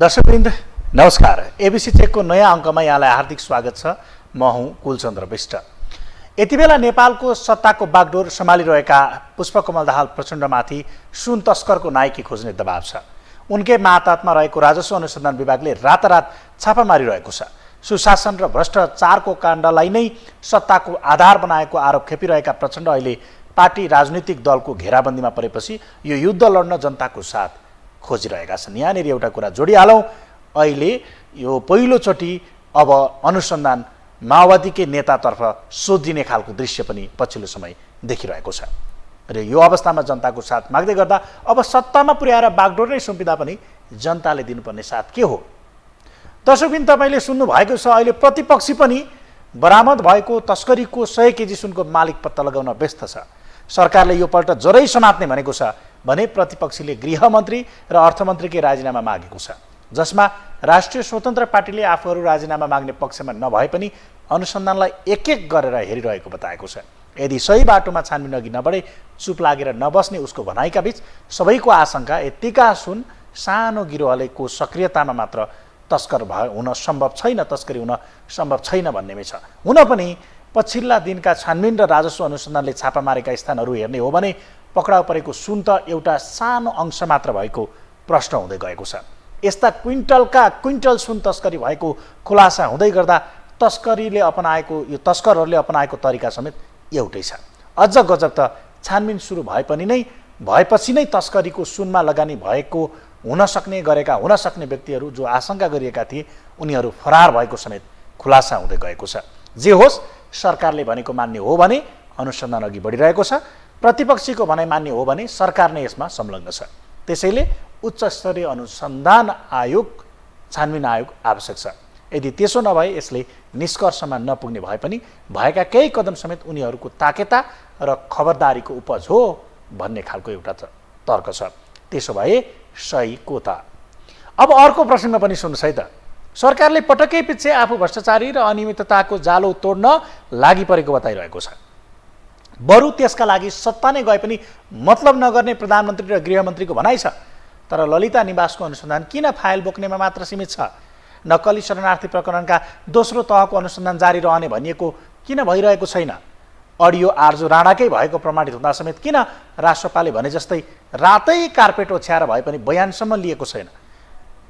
दर्शकवृन्द नमस्कार। एबिसी चेकको नयाँ अङ्कमा यहाँलाई हार्दिक स्वागत छ। म हुँ कुलचन्द्र विष्ट। यति बेला नेपालको सत्ताको बागडोर सम्हालिरहेका पुष्पकमल दाहाल प्रचण्डमाथि सुन तस्करको नाइकी खोज्ने दबाव छ। उनकै मातहतमा रहेको राजस्व अनुसन्धान विभागले रातारात छापा मारिरहेको छ। सुशासन र भ्रष्टाचारको काण्डलाई नै सत्ताको आधार बनाएको आरोप खेपिरहेका प्रचण्ड अहिले पार्टी राजनीतिक दलको घेराबन्दीमा परेपछि यो युद्ध लड्न जनताको साथ खोजिरहेका छन्। यहाँनिर एउटा कुरा जोडिहालौँ। अहिले यो पहिलोचोटि अब अनुसन्धान माओवादीकै नेतातर्फ सोधिने खालको दृश्य पनि पछिल्लो समय देखिरहेको छ र यो अवस्थामा जनताको साथ माग्दै गर्दा अब सत्तामा पुर्याएर बागडोर नै सुम्पिँदा पनि जनताले दिनुपर्ने साथ के हो? दर्शकबिन तपाईँले सुन्नुभएको छ, अहिले प्रतिपक्षी पनि बरामद भएको तस्करीको 100 केजी सुनको मालिक पत्ता लगाउन व्यस्त छ। सरकारले यो पल्ट जरै समात्ने भनेको छ भने प्रतिपक्षीले गृहमन्त्री र अर्थमन्त्रीकै राजीनामा मागेको छ, जसमा राष्ट्रिय स्वतन्त्र पार्टीले आफूहरू राजीनामा माग्ने पक्षमा नभए पनि अनुसन्धानलाई एक एक गरेर हेरिरहेको बताएको छ। यदि सही बाटोमा छानबिन अघि नबढे चुप लागेर नबस्ने उसको भनाइका बीच सबैको आशंका यतिका सुन सानो गिरोहलेको सक्रियतामा मात्र तस्करी हुन सम्भव छैन भन्नेमै छ। हुन पनि पछिल्ला दिनका छानबिन र राजस्व अनुसन्धानले छापा मारेका स्थानहरू हेर्ने हो भने पक्राउ परेको सुन त एउटा सानो अंश मात्र भएको प्रश्न हुँदै गएको छ। यस्ता क्विन्टल सुन तस्करी भएको खुलासा हुँदै गर्दा तस्करहरूले अपनाएको तरिका समेत एउटै छ। अझ गजब त छानबिन सुरु भएपछि नै तस्करीको सुनमा लगानी हुन सक्ने व्यक्तिहरू जो आशंका गरिएका थिए उनीहरू फरार भएको समेत खुलासा हुँदै गएको छ। जे होस्, सरकारले भनेको मान्ने हो भने अनुसन्धान अघि बढिरहेको छ, प्रतिपक्षीको भनाइ मान्ने हो भने सरकार नै यसमा संलग्न छ। त्यसैले उच्च स्तरीय अनुसन्धान आयोग, छानबिन आयोग आवश्यक छ। यदि त्यसो नभए यसले निष्कर्षमा नपुग्ने भए पनि भएका केही कदम समेत उनीहरूको ताकेता र खबरदारीको उपज हो भन्ने खालको एउटा तर्क छ। त्यसो भए सही को त? अब अर्को प्रसङ्ग पनि सुन्नुहोस् है त। सरकारले पटकै पछि आफू भ्रष्टाचारी र अनियमितताको जालो तोड्न लागि परेको बताइरहेको छ। बरु त्यसका लागि सत्ता नै गए पनि मतलब नगर्ने प्रधानमन्त्री र गृहमन्त्रीको भनाइ छ। तर ललिता निवासको अनुसन्धान किन फाइल बोक्नेमा मात्र सीमित छ? नक्कली शरणार्थी प्रकरणका दोस्रो तहको अनुसन्धान जारी रहने भनिएको किन भइरहेको छैन? अडियो आर्जु राणाकै भएको प्रमाणित हुँदा समेत किन राष्ट्रपालले भने जस्तै रातै कार्पेट ओछ्याएर भए पनि बयानसम्म लिएको छैन?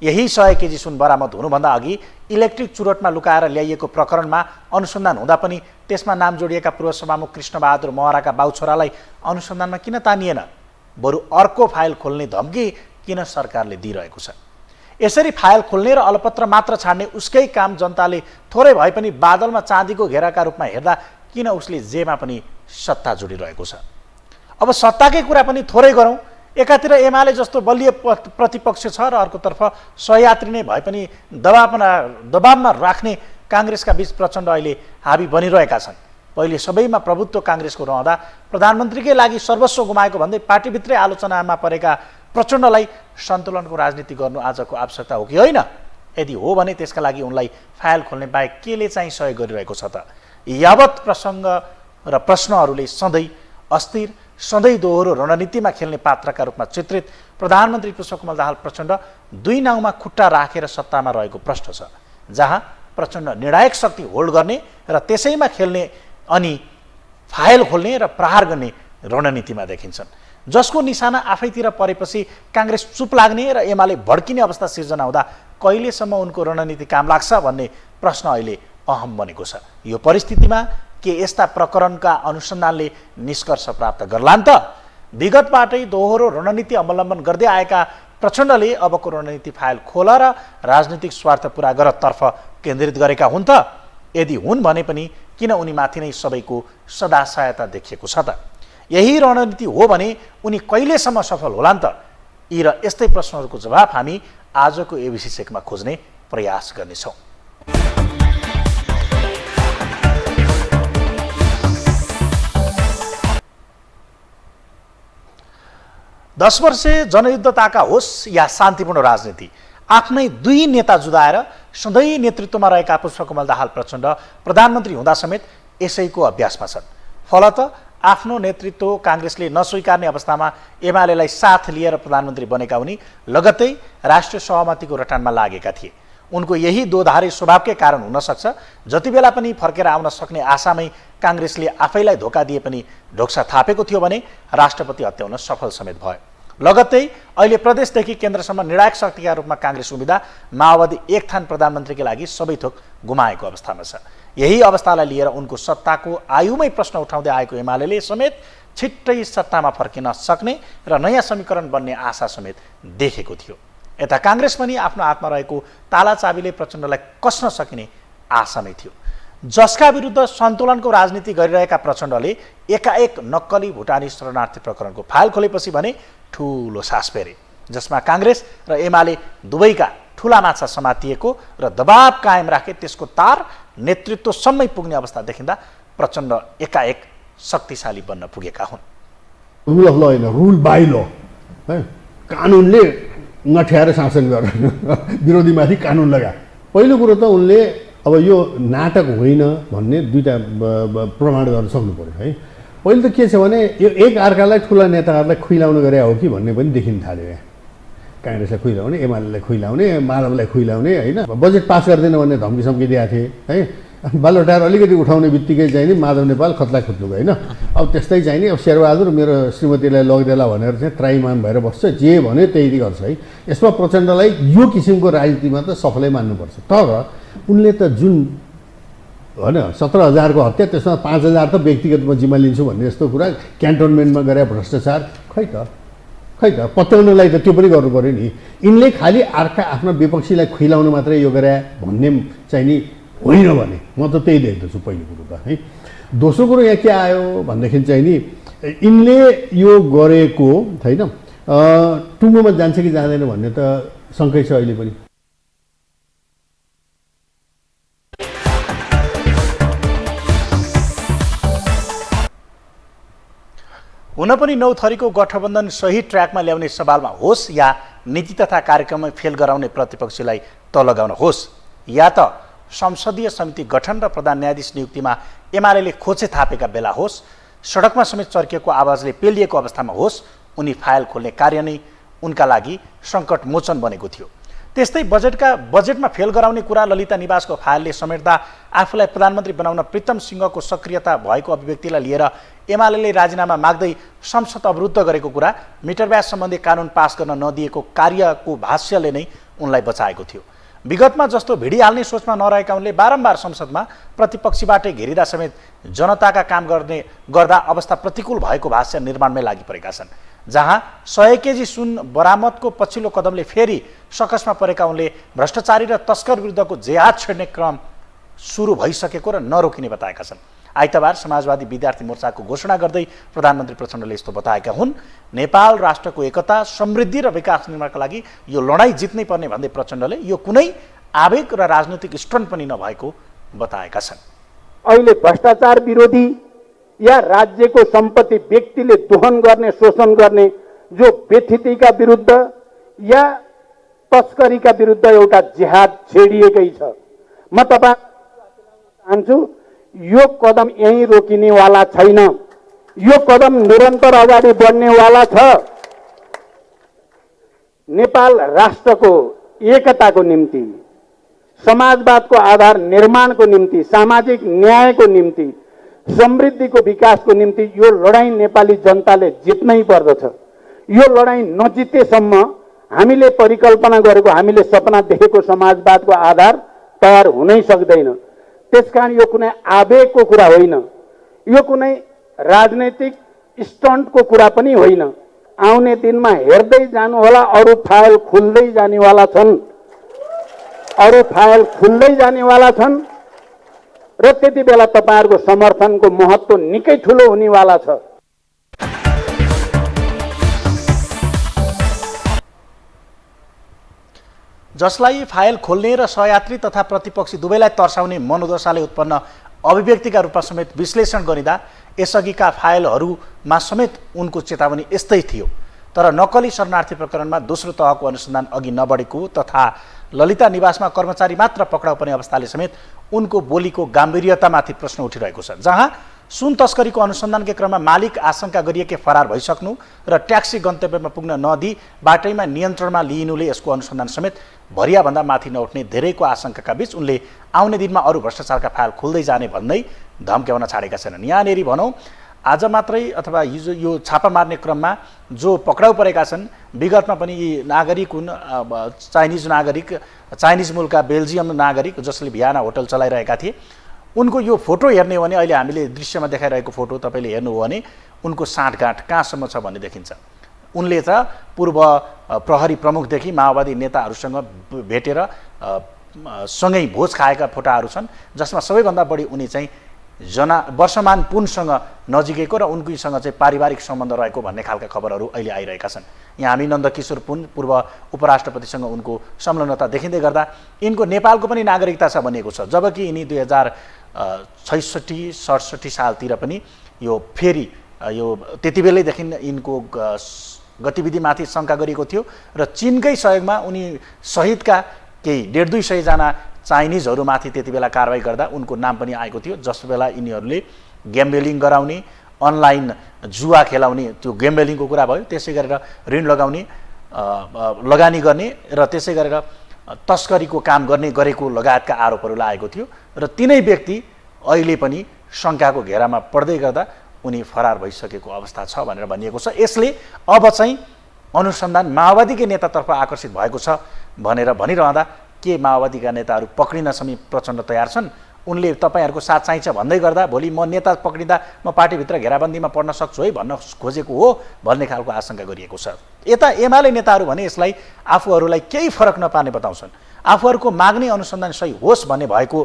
यही 100 केजी सुन बरामद हुनुभन्दा अघि इलेक्ट्रिक चुरोटमा लुकाएर ल्याइएको प्रकरणमा अनुसन्धान हुँदा पनि त्यसमा नाम जोडिएका पूर्व सभामुख कृष्णबहादुर महराका बाउछोरालाई अनुसन्धानमा किन तानिएन? बरु अर्को फाइल खोल्ने धम्की किन सरकारले दिइरहेको छ? यसरी फाइल खोल्ने र अलपत्र मात्र छाड्ने उसकै काम जनताले थोरै भए पनि बादलमा चाँदीको घेराका रूपमा हेर्दा किन उसले जेमा पनि सत्ता जोडिरहेको छ? अब सत्ताकै कुरा पनि थोरै गरौँ। एकातिर एमाले जस्तो बलियो प्रतिपक्ष छ र अर्कोतर्फ सहयात्री नै भए पनि दबावमा राख्ने काङ्ग्रेसका बीच प्रचण्ड अहिले हाबी बनिरहेका छन्। पहिले सबैमा प्रभुत्व काङ्ग्रेसको रहँदा प्रधानमन्त्रीकै लागि सर्वस्व गुमाएको भन्दै पार्टीभित्रै आलोचनामा परेका प्रचण्डलाई सन्तुलनको राजनीति गर्नु आजको आवश्यकता हो कि होइन? यदि हो भने त्यसका लागि उनलाई फाइल खोल्ने बाहेक केले चाहिँ सहयोग गरिरहेको छ त? यावत प्रसङ्ग र प्रश्नहरूले सधैँ अस्थिर, सधैँ दोहोरो रणनीतिमा खेल्ने पात्रका रूपमा चित्रित प्रधानमन्त्री पुष्पकमल दाहाल प्रचण्ड दुई नाउँमा खुट्टा राखेर सत्तामा रहेको प्रश्न छ, जहाँ प्रचण्ड निर्णायक शक्ति होल्ड गर्ने र त्यसैमा खेल्ने अनि फाइल खोल्ने र प्रहार गर्ने रणनीतिमा देखिन्छन्, जसको निशाना आफैतिर परेपछि काङ्ग्रेस चुप लाग्ने र एमाले भड्किने अवस्था सिर्जना हुँदा कहिलेसम्म उनको रणनीति काम लाग्छ भन्ने प्रश्न अहिले अहम बनेको छ। यो परिस्थितिमा के यस्ता प्रकरणका अनुसन्धानले निष्कर्ष प्राप्त गर्लान् त? विगतबाटै दोहोरो रणनीति अवलम्बन गर्दै आएका प्रचण्डले अबको रणनीति फाइल खोल र राजनीतिक स्वार्थ पुरा गरेतर्फ केन्द्रित गरेका हुन् त? यदि हुन् भने पनि किन उनीमाथि नै सबैको सदा सहायता देखिएको छ त? यही रणनीति हो भने उनी कहिलेसम्म सफल होलान् त? यी र यस्तै प्रश्नहरूको जवाफ हामी आजको एबिसी चेकमा खोज्ने प्रयास गर्नेछौँ। 10 वर्षे जनयुद्धताका होस् या शान्तिपूर्ण राजनीति, आफ्नै दुई नेता जुधाएर सधैँ नेतृत्वमा रहेका पुष्पकमल दाहाल प्रचण्ड प्रधानमन्त्री हुँदा समेत यसैको अभ्यासमा छन्। फलत आफ्नो नेतृत्व काङ्ग्रेसले नस्वीकार्ने अवस्थामा एमालेलाई साथ लिएर प्रधानमन्त्री बनेका उनी लगत्तै राष्ट्रिय सहमतिको रटानमा लागेका थिए। उनको यही दोधारे स्वभावकै कारण हुन सक्छ जति बेला पनि फर्केर आउन सक्ने आशामै काङ्ग्रेसले आफैलाई धोका दिए पनि ढोक्सा थापेको थियो भने राष्ट्रपति हत्याउन सफल समेत भयो। लगत्तै अहिले प्रदेशदेखि केन्द्रसम्म निर्णायक शक्तिका रूपमा काङ्ग्रेस उम्मिँदा माओवादी एक थान प्रधानमन्त्रीका लागि सबै थोक गुमाएको अवस्थामा छ। यही अवस्थालाई लिएर उनको सत्ताको आयुमै प्रश्न उठाउँदै आएको एमाले समेत छिट्टै सत्तामा फर्किन सक्ने र नयाँ समीकरण बन्ने आशा समेत देखेको थियो। यता काङ्ग्रेस पनि आफ्नो हातमा रहेको ताला चाबीले प्रचण्डलाई कस्न सकिने आशामै थियो। जसका विरुद्ध सन्तुलनको राजनीति गरिरहेका प्रचण्डले एकाएक नक्कली भुटानी शरणार्थी प्रकरणको फाइल खोलेपछि भने ठुलो सास फेरे, जसमा काङ्ग्रेस र एमाले दुवैका ठुला माछा समातिएको र दबाव कायम राखे त्यसको तार नेतृत्वसम्मै पुग्ने अवस्था देखिँदा प्रचण्ड एकाएक शक्तिशाली बन्न पुगेका हुन्। रुल अफ ल होइन, रुल बाई ल है, कानुनले नठ्याएर शासन गर, विरोधीमाथि कानुन लगा। पहिलो कुरो त उनले अब यो नाटक होइन भन्ने दुईवटा प्रमाण गर्न सक्नु पर्यो है। पहिले त के छ भने यो एक अर्कालाई ठुला नेताहरूलाई खुइलाउन गरे हो कि भन्ने पनि देखिन थाल्यो। यहाँ काङ्ग्रेसलाई खुइलाउने, एमालेलाई खुइलाउने, माधवलाई खुइलाउने होइन। बजेट पास गर्दैन भन्ने धम्की सम्की दिएको थिए है। बालुटार अलिकति उठाउने बित्तिकै चाहिँ नि माधव नेपाल खतलाई खुत्नु होइन। अब त्यस्तै चाहिँ नि अब शेरबहादुर मेरो श्रीमतीलाई लगिदेला भनेर चाहिँ त्राइमान भएर बस्छ, जे भन्यो त्यही गर्छ है। यसमा प्रचण्डलाई यो किसिमको राजनीतिमा त सफलै मान्नुपर्छ। तर उनले त जुन होइन 17,000को हत्या, त्यसमा 5,000 त व्यक्तिगतमा जिम्मा लिन्छु भन्ने जस्तो कुरा, क्यान्टोनमेन्टमा गरे भ्रष्टाचार, खै त पत्याउनलाई त त्यो पनि गर्नु पऱ्यो नि। यिनले खालि अर्का आफ्ना विपक्षीलाई खुइलाउनु मात्रै यो गरे भन्ने चाहिँ नि होइन भने म त त्यही देख्दछु पहिलो कुरो त है। दोस्रो कुरो यहाँ के आयो भनेदेखि चाहिँ नि यिनले यो गरेको होइन टुङ्गोमा जान्छ कि जाँदैन भन्ने त शङ्कै छ अहिले पनि। हुन पनि 9 थरीको गठबन्धन सही ट्र्याकमा ल्याउने सवालमा होस् या नीति तथा कार्यक्रममै फेल गराउने प्रतिपक्षीलाई त लगाउन होस् या त संसदीय समिति गठन र प्रधान न्यायाधीश नियुक्तिमा एमाले खोचे थापेका बेला होस्, सडकमा समेत चर्किएको आवाजले पेलिएको अवस्थामा होस्, उनी फाइल खोल्ने कार्य नै उनका लागि सङ्कट मोचन बनेको थियो। त्यस्तै बजेटमा फेल गराउने कुरा ललिता निवासको फाइलले समेट्दा आफूलाई प्रधानमन्त्री बनाउन प्रीतम सिंहको सक्रियता भएको अभिव्यक्तिलाई लिएर एमाले राजीनामा माग्दै संसद अवरुद्ध गरेको कुरा, मिटर ब्याज सम्बन्धी कानुन पास गर्न नदिएको कार्यको भाष्यले नै उनलाई बचाएको थियो। विगतमा जस्तो भिडिहाल्ने सोचमा नरहेका उनले बारम्बार संसदमा प्रतिपक्षीबाटै घेरिँदा समेत जनताका काम गर्दा अवस्था प्रतिकूल भएको भाष्य निर्माणमै लागि परेका छन्। जहाँ 100 केजी सुन बरामदको पछिल्लो कदमले फेरि सकसमा परेका उनले भ्रष्टाचारी र तस्कर विरुद्धको जेहाद छेड्ने क्रम सुरु भइसकेको र नरोकिने बताएका छन्। आइतबार समाजवादी विद्यार्थी मोर्चाको घोषणा गर्दै प्रधानमन्त्री प्रचण्डले यस्तो बताएका हुन्। नेपाल राष्ट्रको एकता, समृद्धि र विकास निर्माणका लागि यो लडाईँ जित्नै पर्ने भन्दै प्रचण्डले यो कुनै आवेग र राजनीतिक स्टन्ट पनि नभएको बताएका छन्। अहिले भ्रष्टाचार विरोधी या राज्यको सम्पत्ति व्यक्तिले दोहन गर्ने, शोषण गर्ने जो व्यथितिका विरुद्ध या तस्करीका विरुद्ध एउटा जिहाद छेडिएकै छ। म तपाईँ चाहन्छु यो कदम यही रोकिनेवाला छैन, यो कदम निरन्तर अगाडि बढ्नेवाला छ। नेपाल राष्ट्रको एकताको निम्ति, समाजवादको आधार निर्माणको निम्ति, सामाजिक न्यायको निम्ति, समृद्धिको विकासको निम्ति यो लडाईँ नेपाली जनताले जित्नै पर्दछ। यो लडाईँ नजितेसम्म हामीले परिकल्पना गरेको, हामीले सपना देखेको समाजवादको आधार तयार हुनै सक्दैन। त्यसकारण यो कुनै आवेगको कुरा होइन, यो कुनै राजनैतिक स्टन्टको कुरा पनि होइन। आउने दिनमा हेर्दै जानु होला, अरू फाइल खुल्दै जानेवाला छन्, अरू फाइल खुल्दै जानेवाला छन् र त्यति बेला तपाईहरुको समर्थनको महत्त्व निकै ठूलो हुनेवाला छ। जसलाई फाइल खोल्ने र सहयात्री तथा प्रतिपक्षी दुवैलाई तर्साउने मनोदशाले उत्पन्न अभिव्यक्तिका रूपमा समेत विश्लेषण गरिँदा यसअघिका फाइलहरूमा समेत उनको चेतावनी यस्तै थियो। तर नक्कली शरणार्थी प्रकरणमा दोस्रो तहको अनुसन्धान अघि नबढेको तथा ललिता निवासमा कर्मचारी मात्र पक्राउ पर्ने अवस्थाले समेत उनको बोलीको गाम्भीर्यतामाथि प्रश्न उठिरहेको छ। जहाँ सुन तस्करीको अनुसन्धानकै क्रममा मालिक आशंका गरिएकै फरार भइसक्नु र ट्याक्सी गन्तव्यमा पुग्न नदिई बाटैमा नियन्त्रणमा लिइनुले यसको अनुसन्धान समेत भरियाभन्दा माथि नउठ्ने धेरैको आशंकाका बीच उनले आउने दिनमा अरू भ्रष्टाचारका फाइल खुल्दै जाने भन्दै धम्क्याउन छाडेका छैनन्। यहाँनेरि भनौँ आज मात्रै अथवा हिजो यो छापा मार्ने क्रममा जो पक्राउ परेका छन् विगतमा पनि यी नागरिक हुन्, चाइनिज मूलका बेल्जियम नागरिक जसले भियाना होटल चलाइरहेका थिए। उनको यो फोटो हेर्ने हो भने अहिले हामीले दृश्यमा देखाइरहेको फोटो तपाईँले हेर्नु हो भने उनको साँठगाँठ कहाँसम्म छ भन्ने देखिन्छ। उनले त पूर्व प्रहरी प्रमुखदेखि माओवादी नेताहरूसँग भेटेर सँगै भोज खाएका फोटाहरू छन्, जसमा सबैभन्दा बढी उनी चाहिँ वर्षमान पुनसँग नजिकैको र उनकीसँग चाहिँ पारिवारिक सम्बन्ध रहेको भन्ने खालका खबरहरू अहिले आइरहेका छन्। यहाँ हामी नन्दकिशोर पुन पूर्व उपराष्ट्रपतिसँग उनको संलग्नता देखिँदै गर्दा यिनको नेपालको पनि नागरिकता छ भनिएको छ, जबकि यिनी 2066-67 सालतिर पनि यो फेरि यो त्यति बेलैदेखि यिनको गतिविधिमाथि शङ्का गरिएको थियो र चीनकै सहयोगमा उनी सहितका केही 150-200 जना चाइनिजहरूमाथि त्यति बेला कारवाही गर्दा उनको नाम पनि आएको थियो, जस बेला यिनीहरूले गेम्बलिङ गराउने, अनलाइन जुवा खेलाउने, त्यो गेम्बलिङको कुरा भयो, त्यसै गरेर ऋण लगानी गर्ने र त्यसै गरेर तस्करीको काम गरेको लगायतका आरोपहरू लागेको थियो र तिनै व्यक्ति अहिले पनि शङ्काको घेरामा पर्दै गर्दा उनी फरार भइसकेको अवस्था छ भनेर भनिएको छ। यसले अब चाहिँ अनुसन्धान माओवादीकै नेतातर्फ आकर्षित भएको छ भनेर भनिरहँदा के माओवादीका नेताहरू पक्रिन समेत प्रचण्ड तयार छन्? उनले तपाईँहरूको साथ चाहिन्छ भन्दै गर्दा भोलि म नेता पक्रिँदा म पार्टीभित्र घेराबन्दीमा पर्न सक्छु है भन्न खोजेको हो भन्ने खालको आशंका गरिएको छ। यता एमाले नेताहरू भने यसलाई आफूहरूलाई केही फरक नपार्ने बताउँछन्। आफूहरूको माग्ने अनुसन्धान सही होस् भन्ने भएको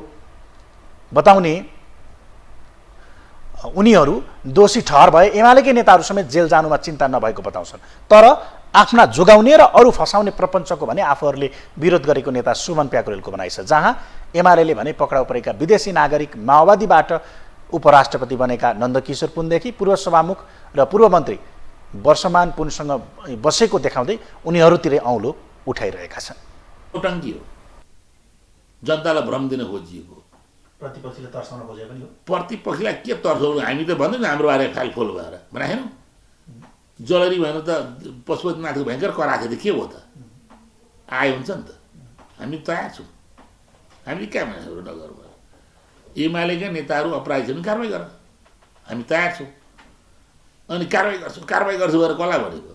बताउने उनीहरू दोषी ठहर भए एमालेकै नेताहरू समेत जेल जानुमा चिन्ता नभएको बताउँछन्। तर आफ्ना जोगाउने र अरू फसाउने प्रपञ्चको भने आफूहरूले विरोध गरेको नेता सुमन प्याकुरेलको भनाइ छ, जहाँ एमाले भने पक्राउ परेका विदेशी नागरिक माओवादीबाट उपराष्ट्रपति बनेका नन्दकिशोर पुनदेखि पूर्व सभामुख र पूर्व मन्त्री वर्षमान पुनसँग बसेको देखाउँदै उनीहरूतिरै औँलो उठाइरहेका छन्। नौटङ्की हो, जनतालाई भ्रम दिन खोजिएको। प्रतिपक्षले तर्साउन खोजे पनि हो। प्रतिपक्षलाई के तर्साउनु? हामी त भन्दैनौँ हाम्रो बारे फाइल खोल भएर बनाएनौँ। जलरी भएन त पशुपतिनाथको भयङ्कर कराएको थियो त के हो त? आयो हुन्छ नि त। हामी तयार छौँ। हामीले क्या मान्छेहरू नगरौँ। एमालेका नेताहरू अपराधी छन् कारवाही गर, हामी तयार छौँ। अनि कारवाही गर्छु गरेर कसलाई भनेको?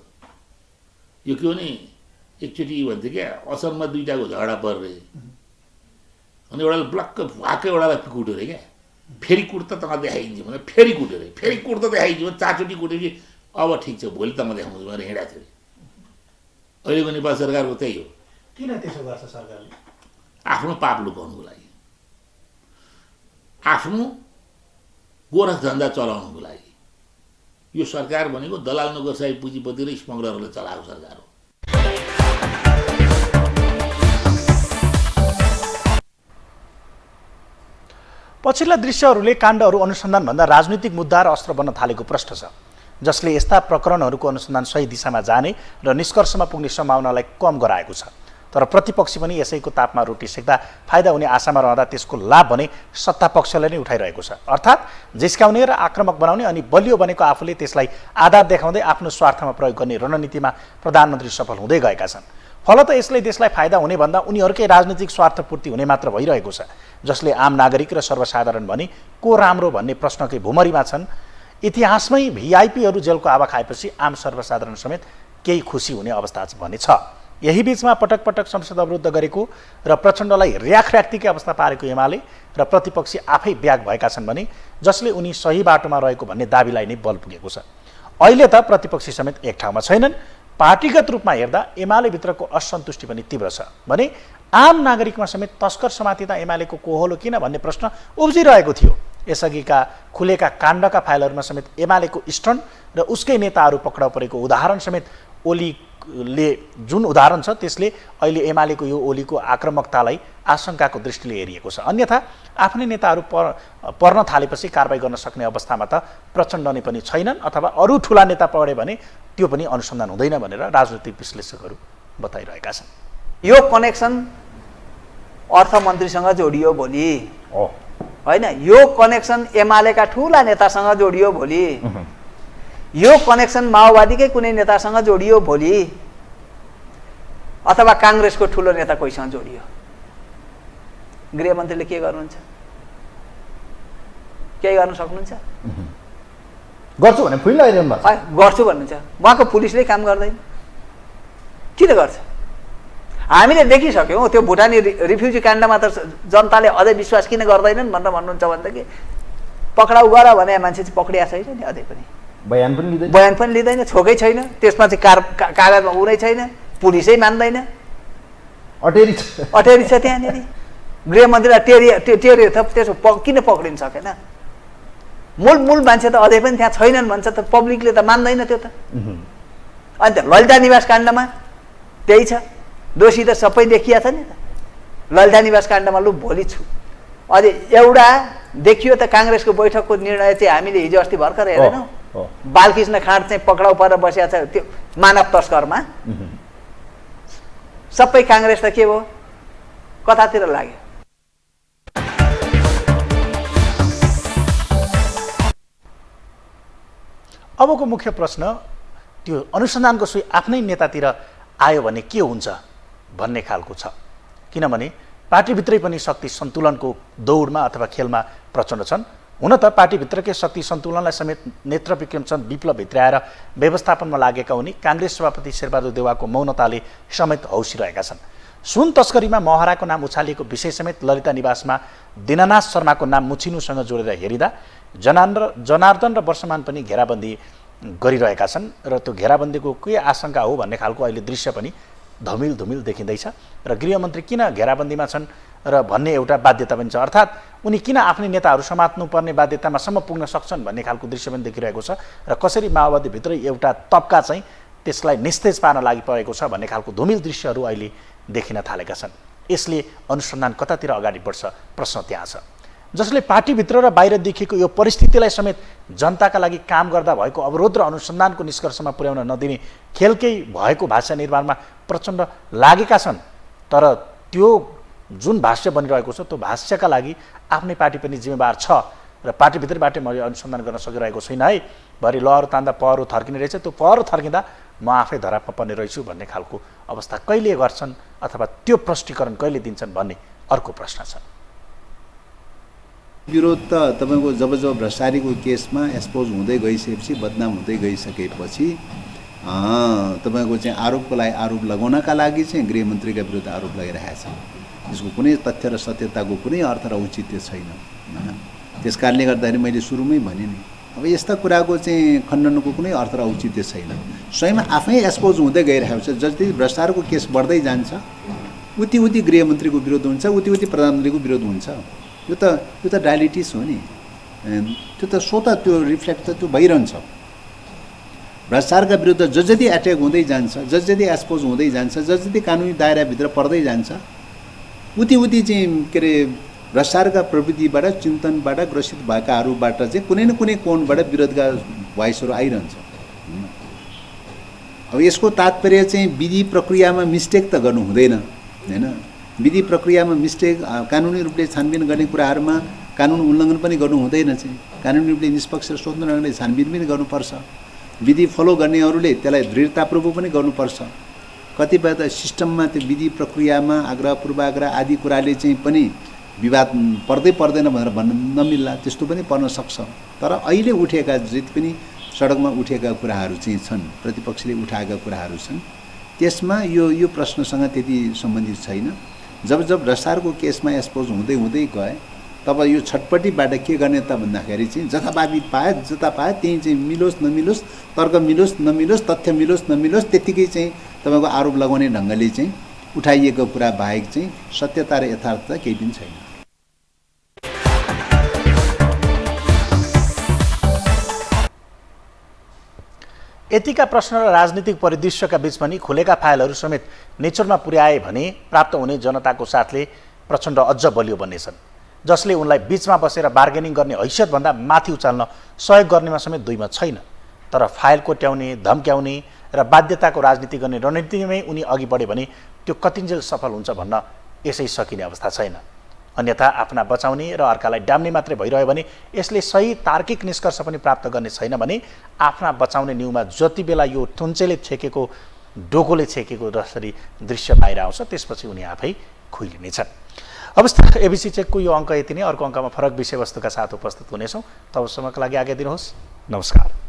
यो के हो नि, एकचोटि भन्थ्यो क्या, असरमा दुईटाको झगडा पर्ने अनि एउटाले ब्लक्क भाकै एउटालाई कुट्यो अरे क्या, फेरि कुट्दा तँलाई देखाइदिन्छु भने फेरि कुट्यो अरे, फेरि कुट्दा देखाइदिन्छु भने 4 चोटि कुट्यो कि अब ठिक छ भोलि तँलाई देखाउँछु भनेर हिँडेको थियो। अहिलेको नेपाल सरकारको त्यही हो। किन त्यसो गर्छ सरकारले? आफ्नो पाप लुकाउनुको लागि, आफ्नो गोरख धन्दा चलाउनुको लागि। यो सरकार भनेको दलाल नोकरसाही पुँजीपति र स्मग्लरहरूले चलाएको सरकार हो। पछिल्ला दृश्यहरूले काण्डहरू अनुसन्धानभन्दा राजनीतिक मुद्दा र अस्त्र बन्न थालेको प्रश्न छ, जसले यस्ता प्रकरणहरूको अनुसन्धान सही दिशामा जाने र निष्कर्षमा पुग्ने सम्भावनालाई कम गराएको छ। तर प्रतिपक्षी पनि यसैको तापमा रोटी सेक्दा फाइदा हुने आशामा रहँदा त्यसको लाभ भने सत्तापक्षले नै उठाइरहेको छ। अर्थात् जिस्काउने र आक्रामक बनाउने अनि बलियो बनेको आफूले त्यसलाई आधार देखाउँदै आफ्नो स्वार्थमा प्रयोग गर्ने रणनीतिमा प्रधानमन्त्री सफल हुँदै गएका छन्। फलत यसले देशलाई फाइदा हुने भन्दा उनीहरूकै राजनीतिक स्वार्थपूर्ति हुने मात्र भइरहेको छ, जसले आम नागरिक र सर्वसाधारण भने को राम्रो भन्ने प्रश्नकै भुमरीमा छन्। इतिहासमै भिआइपीहरू जेलको हावा खाएपछि आम सर्वसाधारण समेत केही खुसी हुने अवस्था भने छ। यही बीचमा पटक पटक संसद अवरुद्ध गरेको र प्रचण्डलाई र्याखर्याक्तिकै अवस्था पारेको एमाले र प्रतिपक्षी आफै ब्याग भएका छन् भने जसले उनी सही बाटोमा रहेको भन्ने दाबीलाई नै बल पुगेको छ। अहिले त प्रतिपक्षी समेत एक ठाउँमा छैनन्। पार्टीगत रूपमा हेर्दा एमाले भित्रको असन्तुष्टि पनि तीव्र छ भने आम नागरिकमा समेत तस्कर समातिता एमालेको कोहोलो किन भन्ने प्रश्न उब्जिरहेको थियो। यसअघिका खुलेका काण्डका फाइलहरूमा समेत एमालेको स्टर्न र उसकै नेताहरू पक्राउ परेको उदाहरण समेत ओलीले जुन उदाहरण छ त्यसले अहिले एमालेको यो ओलीको आक्रामकतालाई आशंकाको दृष्टिले हेरिएको छ। अन्यथा आफ्नै नेताहरू पर्न थालेपछि कारबाही गर्न सक्ने अवस्थामा त प्रचण्ड नै पनि छैनन्, अथवा अरू ठुला नेता पढे भने त्यो पनि अनुसन्धान हुँदैन भनेर राजनीतिक विश्लेषकहरू बताइरहेका छन्। यो कनेक्सन अर्थमन्त्रीसँग जोडियो भोलि होइन यो कनेक्सन एमालेका ठुला नेतासँग जोडियो भोलि, यो कनेक्सन माओवादीकै कुनै नेतासँग जोडियो भोलि, अथवा काङ्ग्रेसको ठुलो नेता कोहीसँग जोडियो, गृहमन्त्रीले के गर्नुहुन्छ? केही गर्न सक्नुहुन्छ? गर्छु भने फुइल लगाइदिनु भएको छ। गर्छु भन्नुहुन्छ, उहाँको पुलिसले काम गर्दैन, किन गर्छ? हामीले देखिसक्यौँ त्यो भुटानी रिफ्युजी काण्डमा त जनताले अझै विश्वास किन गर्दैनन् भनेर भन्नुहुन्छ भनेदेखि पक्राउ गर भने मान्छे चाहिँ पक्रिया छैन नि, अझै पनि बयान पनि लिँदैन, छोकै छैन, त्यसमा चाहिँ कागजमा उनै छैन, पुलिसै मान्दैन, अटेरी छ त्यहाँनिर। गृहमन्त्रीलाई टेरी त्यसो किन पक्रिन सकेन? मूल मान्छे त अझै पनि त्यहाँ छैनन् भन्छ त, पब्लिकले त मान्दैन त्यो त। अनि त ललिता निवास काण्डमा त्यही छ, दोषी त सबै देखिया छ नि त ललिता निवास काण्डमा। लु भोलि छु अझै एउटा देखियो त काङ्ग्रेसको बैठकको निर्णय चाहिँ हामीले हिजो अस्ति भर्खर हेरेनौँ, बालकृष्ण खाँड चाहिँ पक्राउ परेर बसिया छ त्यो मानव तस्करमा। सबै काङ्ग्रेस त के भयो, कतातिर लाग्यो? अबको मुख्य प्रश्न त्यो अनुसन्धानको सुई आफ्नै नेतातिर आयो भने के हुन्छ भन्ने खालको छ। किनभने पार्टीभित्रै पनि शक्ति सन्तुलनको दौडमा अथवा खेलमा प्रचण्ड छन्। हुन त पार्टीभित्रकै शक्ति सन्तुलनलाई समेत नेत्र विक्रमचन्द विप्लव भित्राएर व्यवस्थापनमा लागेका उनी काङ्ग्रेस सभापति शेरबहादुर देउवाको मौनताले समेत हौसिरहेका छन्। सुन तस्करीमा महराको नाम उछालिएको विषय समेत ललिता निवासमा दिनानाथ शर्माको नाम मुछिनुसँग जोडेर हेरिँदा जनार्दन र वर्षमान पनि घेराबन्दी गरिरहेका छन् र त्यो घेराबन्दीको के आशंका हो भन्ने खालको अहिले दृश्य पनि धमिल देखिँदैछ। र गृहमन्त्री किन घेराबन्दीमा छन् र भन्ने एउटा बाध्यता पनि छ, अर्थात् उनी किन आफ्नै नेताहरू समात्नुपर्ने बाध्यतामासम्म पुग्न सक्छन् भन्ने खालको दृश्य पनि देखिरहेको छ। र कसरी माओवादीभित्रै एउटा तबका चाहिँ त्यसलाई निस्तेज पार्न लागि परेको छ भन्ने खालको धुमिल दृश्यहरू अहिले देखिन थालेका छन्। यसले अनुसन्धान कतातिर अगाडि बढ्छ प्रश्न त्यहाँ छ, जसले पार्टीभित्र र बाहिर देखिएको यो परिस्थितिलाई समेत जनताका लागि काम गर्दा भएको अवरोध र अनुसन्धानको निष्कर्षमा पुर्याउन नदिने खेलकै भएको भाष्य निर्माणमा प्रचण्ड लागेका छन्। तर त्यो जुन भाष्य बनिरहेको छ त्यो भाष्यका लागि आफ्नै पार्टी पनि जिम्मेवार छ र पार्टीभित्रबाटै मैले अनुसन्धान गर्न सकिरहेको छैन है, भरि लहरो तान्दा पहरो थर्किने रहेछ, त्यो पहरो थर्किँदा म आफै धरापमा पर्ने रहेछु भन्ने खालको अवस्था कहिले गर्छन् अथवा त्यो प्रष्टीकरण कहिले दिन्छन् भन्ने अर्को प्रश्न छ। विरोध त तपाईँको जब भ्रष्टाचारीको केसमा एक्सपोज हुँदै गइसकेपछि, बदनाम हुँदै गइसकेपछि तपाईँको चाहिँ आरोपको लागि आरोप लगाउनका लागि चाहिँ गृहमन्त्रीका विरुद्ध आरोप लगाइरहेको छ। यसको कुनै तथ्य र सत्यताको कुनै अर्थ र औचित्य छैन। त्यस कारणले गर्दाखेरि मैले सुरुमै भने नि अब यस्ता कुराको चाहिँ खण्डनको कुनै अर्थ र औचित्य छैन। स्वयं आफै एक्सपोज हुँदै गइरहेको छ। जति भ्रष्टाचारको केस बढ्दै जान्छ उति गृहमन्त्रीको विरोध हुन्छ, उति प्रधानमन्त्रीको विरोध हुन्छ। यो त डायलिटिस हो नि, त्यो त स्वतः त्यो रिफ्लेक्ट त त्यो भइरहन्छ। भ्रष्टाचारका विरुद्ध जति एट्याक हुँदै जान्छ, जति एक्सपोज हुँदै जान्छ, जति कानुनी दायराभित्र पर्दै जान्छ उति चाहिँ के अरे भ्रष्टाचारका प्रवृत्तिबाट चिन्तनबाट ग्रसित भएकाहरूबाट चाहिँ कुनै न कुनै कोणबाट विरोधका भोइसहरू आइरहन्छ। अब यसको तात्पर्य चाहिँ विधि प्रक्रियामा मिस्टेक त गर्नु हुँदैन हैन, विधि प्रक्रियामा मिस्टेक कानुनी रूपले छानबिन गर्ने कुराहरूमा कानुन उल्लङ्घन पनि गर्नु हुँदैन चाहिँ, कानुनी रूपले निष्पक्ष र स्वतन्त्र ढङ्गले छानबिन पनि गर्नुपर्छ। विधि फलो गर्नेहरूले त्यसलाई दृढतापूर्वक पनि गर्नुपर्छ। कतिपय त सिस्टममा त्यो विधि प्रक्रियामा आग्रह पूर्वाग्रह आदि कुराले चाहिँ पनि विवाद पर्दैन भनेर भन्न नमिल्ला, त्यस्तो पनि पर्न सक्छ। तर अहिले उठेका जति पनि सडकमा उठेका कुराहरू चाहिँ छन्, प्रतिपक्षले उठाएका कुराहरू छन्, त्यसमा यो प्रश्नसँग त्यति सम्बन्धित छैन। जब भ्रष्टाचारको केसमा एक्सपोज हुँदै गए तब यो छटपट्टिबाट के गर्ने त भन्दाखेरि चाहिँ जथाभावी जता पाए त्यही चाहिँ मिलोस् नमिलोस्, तर्क मिलोस् नमिलोस्, तथ्य मिलोस् नमिलोस्, त्यत्तिकै चाहिँ तपाईँको आरोप लगाउने ढङ्गले चाहिँ उठाइएको कुरा बाहेक चाहिँ सत्यता र यथार्थता केही पनि छैन। यतिका प्रश्न र राजनीतिक परिदृश्यका बीच पनि खुलेका फाइलहरू समेत नेचरमा पुर्याए भने प्राप्त हुने जनताको साथले प्रचण्ड अझ बलियो बन्नेछन्, जसले उनलाई बीचमा बसेर बार्गेनिङ गर्ने हैसियतभन्दा माथि उचाल्न सहयोग गर्नेमा समेत दुईमा छैन। तर फाइल कोट्याउने, धम्क्याउने र बाध्यताको राजनीति गर्ने रणनीतिमै उनी अघि बढे भने त्यो कतिन्जेल सफल हुन्छ भन्न यसै सकिने अवस्था छैन। अन्यथा आफ्ना बचाउने र अर्कालाई डाम्ने मात्रै भइरह्यो भने यसले सही तार्किक निष्कर्ष पनि प्राप्त गर्ने छैन भने आफ्ना बचाउने न्युमा जति बेला यो थुन्चेले छेकेको डोकोले छेकेको जसरी दृश्य बाहिर आउँछ त्यसपछि उनी आफै खुइलिनेछन्। अवस्था एबिसी चेकको यो अङ्क यति नै। अर्को अङ्कमा फरक विषयवस्तुका साथ उपस्थित हुनेछौँ। तबसम्मका लागि आज्ञा दिनुहोस्। नमस्कार।